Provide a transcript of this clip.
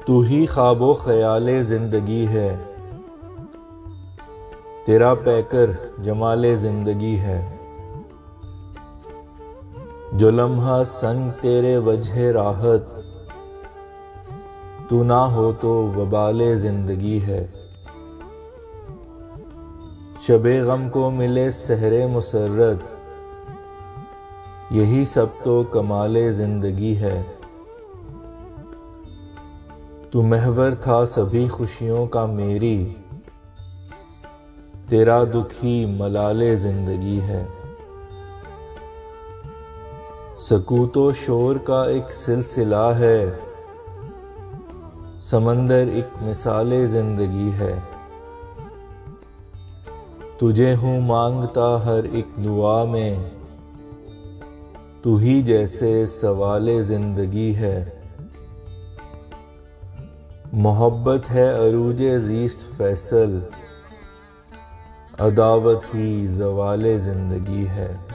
तू ही ख्वाबो ख्याले ज़िंदगी है, तेरा पैकर जमाले ज़िंदगी है। जो लम्हा संग तेरे वजह राहत, तू ना हो तो वबाले ज़िंदगी है। शबे गम को मिले सहरे मुसर्रत, यही सब तो कमाले ज़िंदगी है। तू महवर था सभी खुशियों का मेरी, तेरा दुखी मलाले ज़िंदगी है। सकूतो शोर का एक सिलसिला है, समंदर एक मिसाले ज़िंदगी है। तुझे हूँ मांगता हर एक दुआ में, तू ही जैसे सवाले ज़िंदगी है। मोहब्बत है अरूजे ज़ीस्त फैसल, अदावत ही ज़वाले ज़िंदगी है।